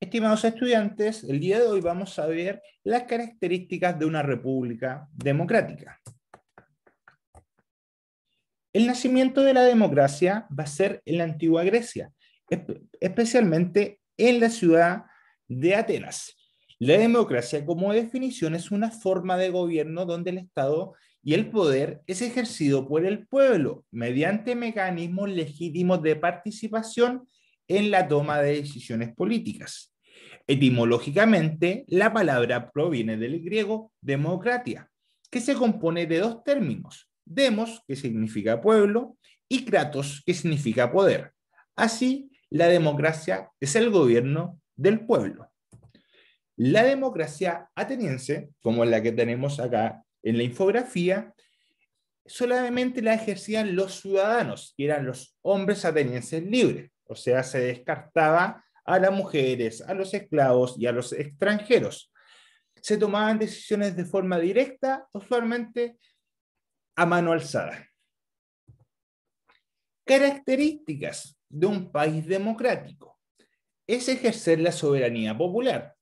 Estimados estudiantes, el día de hoy vamos a ver las características de una república democrática. El nacimiento de la democracia va a ser en la antigua Grecia, especialmente en la ciudad de Atenas. La democracia, como definición, es una forma de gobierno donde el Estado y el poder es ejercido por el pueblo mediante mecanismos legítimos de participación en la toma de decisiones políticas. Etimológicamente, la palabra proviene del griego democratia, que se compone de dos términos: demos, que significa pueblo, y kratos, que significa poder. Así, la democracia es el gobierno del pueblo. La democracia ateniense, como la que tenemos acá en la infografía, solamente la ejercían los ciudadanos, que eran los hombres atenienses libres. O sea, se descartaba a las mujeres, a los esclavos y a los extranjeros. Se tomaban decisiones de forma directa, usualmente a mano alzada. Características de un país democrático: es ejercer la soberanía popular,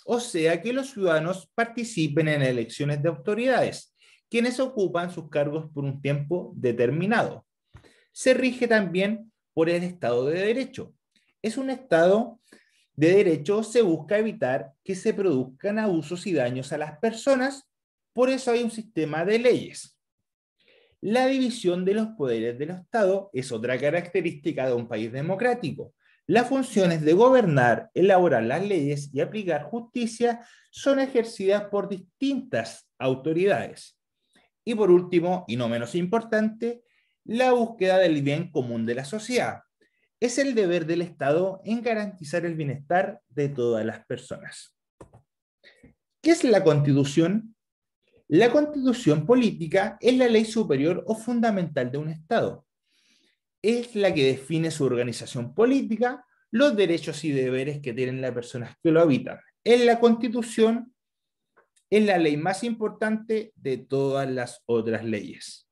o sea que los ciudadanos participen en elecciones de autoridades, quienes ocupan sus cargos por un tiempo determinado. Se rige también por el Estado de Derecho. Es un Estado de Derecho, se busca evitar que se produzcan abusos y daños a las personas, por eso hay un sistema de leyes. La división de los poderes del Estado es otra característica de un país democrático. Las funciones de gobernar, elaborar las leyes y aplicar justicia son ejercidas por distintas autoridades. Y por último, y no menos importante, la búsqueda del bien común de la sociedad. Es el deber del Estado en garantizar el bienestar de todas las personas. ¿Qué es la Constitución? La Constitución política es la ley superior o fundamental de un Estado. Es la que define su organización política, los derechos y deberes que tienen las personas que lo habitan. En la Constitución es la ley más importante de todas las otras leyes.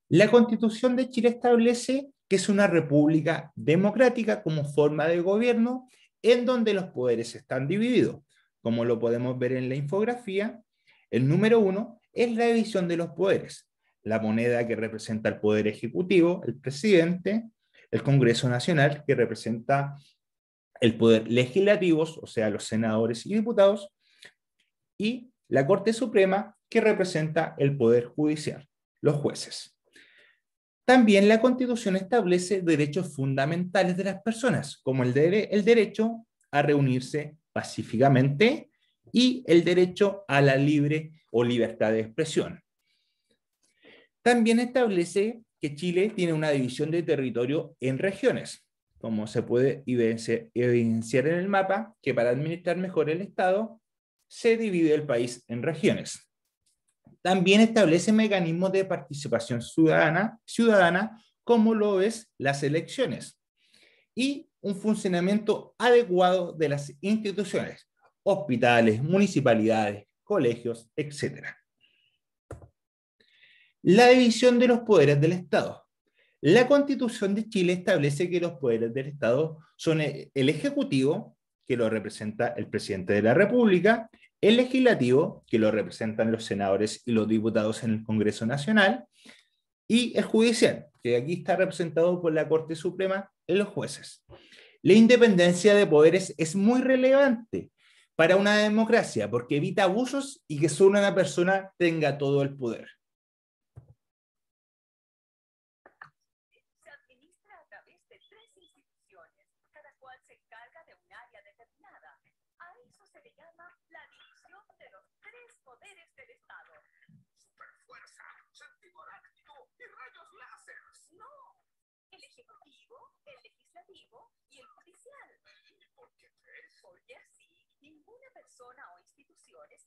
La Constitución de Chile establece que es una república democrática como forma de gobierno en donde los poderes están divididos. Como lo podemos ver en la infografía, el número 1 es la división de los poderes. La moneda, que representa el poder ejecutivo, el presidente; el Congreso Nacional, que representa el poder legislativo, o sea, los senadores y diputados; y la Corte Suprema, que representa el poder judicial, los jueces. También la Constitución establece derechos fundamentales de las personas, como el derecho a reunirse pacíficamente y el derecho a la libre o libertad de expresión. También establece que Chile tiene una división de territorio en regiones, como se puede evidenciar en el mapa, que para administrar mejor el Estado se divide el país en regiones. También establece mecanismos de participación ciudadana, como lo es las elecciones, y un funcionamiento adecuado de las instituciones, hospitales, municipalidades, colegios, etc. La división de los poderes del Estado. La Constitución de Chile establece que los poderes del Estado son el Ejecutivo, que lo representa el presidente de la República; el Legislativo, que lo representan los senadores y los diputados en el Congreso Nacional; y el Judicial, que aquí está representado por la Corte Suprema y los jueces. La independencia de poderes es muy relevante para una democracia porque evita abusos y que solo una persona tenga todo el poder.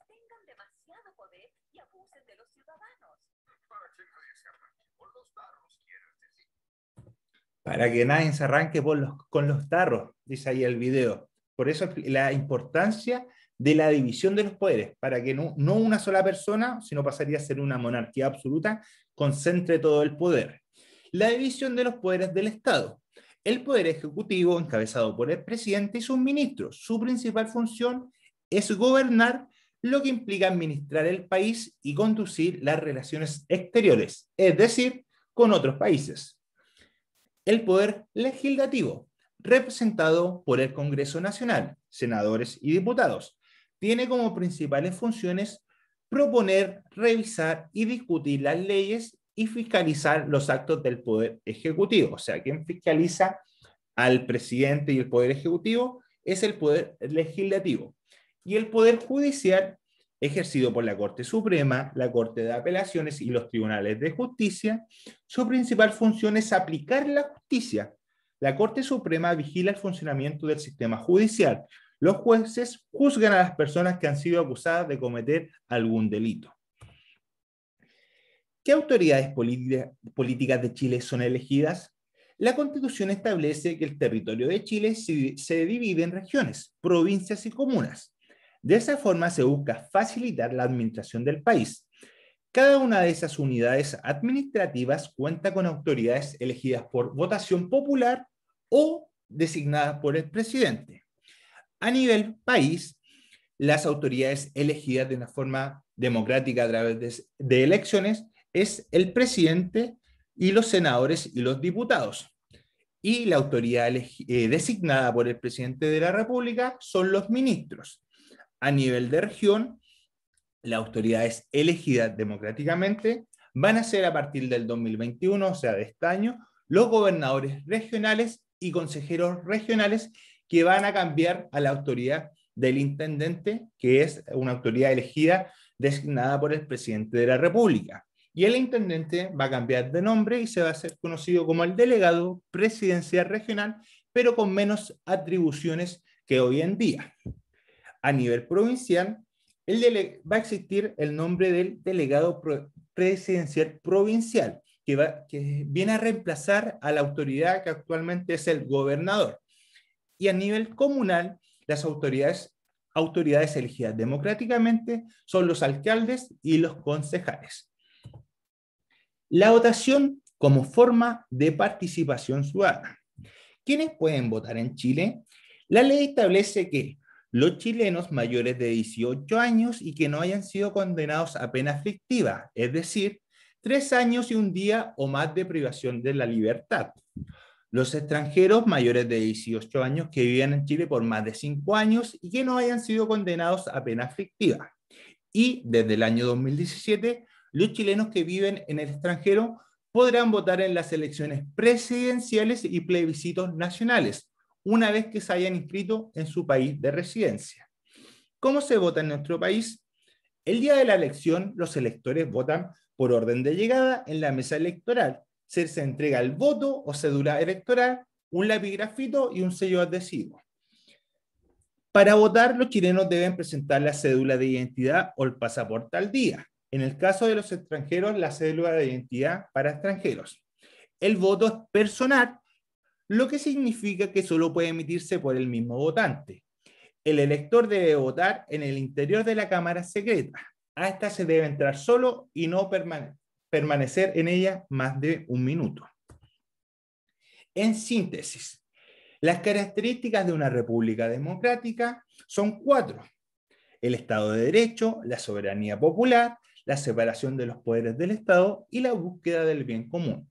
tengan demasiado poder y abusen de los ciudadanos. Para que nadie se arranque por los tarros, quieres decir. Para que nadie se arranque con los tarros, dice ahí el video. Por eso la importancia de la división de los poderes, para que no una sola persona, sino pasaría a ser una monarquía absoluta, concentre todo el poder. La división de los poderes del Estado. El poder ejecutivo, encabezado por el presidente y sus ministros, su principal función es gobernar, lo que implica administrar el país y conducir las relaciones exteriores, es decir, con otros países. El poder legislativo, representado por el Congreso Nacional, senadores y diputados, tiene como principales funciones proponer, revisar y discutir las leyes y fiscalizar los actos del Poder Ejecutivo. O sea, quien fiscaliza al presidente y el Poder Ejecutivo es el Poder Legislativo. Y el Poder Judicial, ejercido por la Corte Suprema, la Corte de Apelaciones y los tribunales de justicia, su principal función es aplicar la justicia. La Corte Suprema vigila el funcionamiento del sistema judicial. Los jueces juzgan a las personas que han sido acusadas de cometer algún delito. ¿Qué autoridades políticas de Chile son elegidas? La Constitución establece que el territorio de Chile se divide en regiones, provincias y comunas. De esa forma se busca facilitar la administración del país. Cada una de esas unidades administrativas cuenta con autoridades elegidas por votación popular o designadas por el presidente. A nivel país, las autoridades elegidas de una forma democrática a través de elecciones es el presidente y los senadores y los diputados. Y la autoridad designada por el presidente de la República son los ministros. A nivel de región, las autoridades elegidas democráticamente van a ser a partir del 2021, o sea, de este año, los gobernadores regionales y consejeros regionales que van a cambiar a la autoridad del intendente, que es una autoridad elegida designada por el presidente de la República. Y el intendente va a cambiar de nombre y se va a hacer conocido como el delegado presidencial regional, pero con menos atribuciones que hoy en día. A nivel provincial, va a existir el nombre del delegado presidencial provincial, que viene a reemplazar a la autoridad que actualmente es el gobernador. Y a nivel comunal, las autoridades elegidas democráticamente son los alcaldes y los concejales. La votación como forma de participación ciudadana. ¿Quiénes pueden votar en Chile? La ley establece que los chilenos mayores de 18 años y que no hayan sido condenados a pena aflictiva, es decir, 3 años y un día o más de privación de la libertad. Los extranjeros mayores de 18 años que vivan en Chile por más de 5 años y que no hayan sido condenados a pena aflictiva. Y desde el año 2017, los chilenos que viven en el extranjero podrán votar en las elecciones presidenciales y plebiscitos nacionales, una vez que se hayan inscrito en su país de residencia. ¿Cómo se vota en nuestro país? El día de la elección, los electores votan por orden de llegada en la mesa electoral. Se entrega el voto o cédula electoral, un lapigrafito y un sello adhesivo. Para votar, los chilenos deben presentar la cédula de identidad o el pasaporte al día. En el caso de los extranjeros, la cédula de identidad para extranjeros. El voto es personal, lo que significa que solo puede emitirse por el mismo votante. El elector debe votar en el interior de la cámara secreta. A esta se debe entrar solo y no permanecer en ella más de un minuto. En síntesis, las características de una república democrática son 4. El Estado de Derecho, la soberanía popular, la separación de los poderes del Estado y la búsqueda del bien común.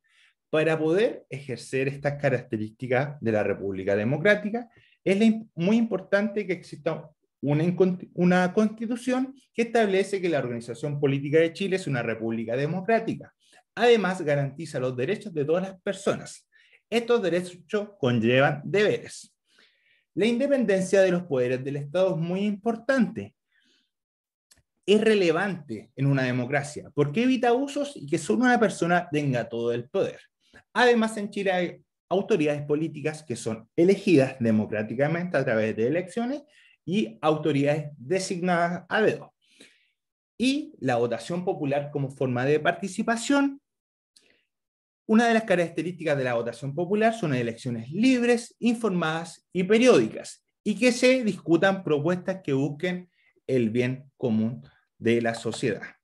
Para poder ejercer estas características de la república democrática, es muy importante que exista una constitución que establece que la organización política de Chile es una república democrática. Además, garantiza los derechos de todas las personas. Estos derechos conllevan deberes. La independencia de los poderes del Estado es muy importante. Es relevante en una democracia porque evita abusos y que solo una persona tenga todo el poder. Además, en Chile hay autoridades políticas que son elegidas democráticamente a través de elecciones y autoridades designadas a dedo. Y la votación popular como forma de participación. Una de las características de la votación popular son elecciones libres, informadas y periódicas, y que se discutan propuestas que busquen el bien común de la sociedad.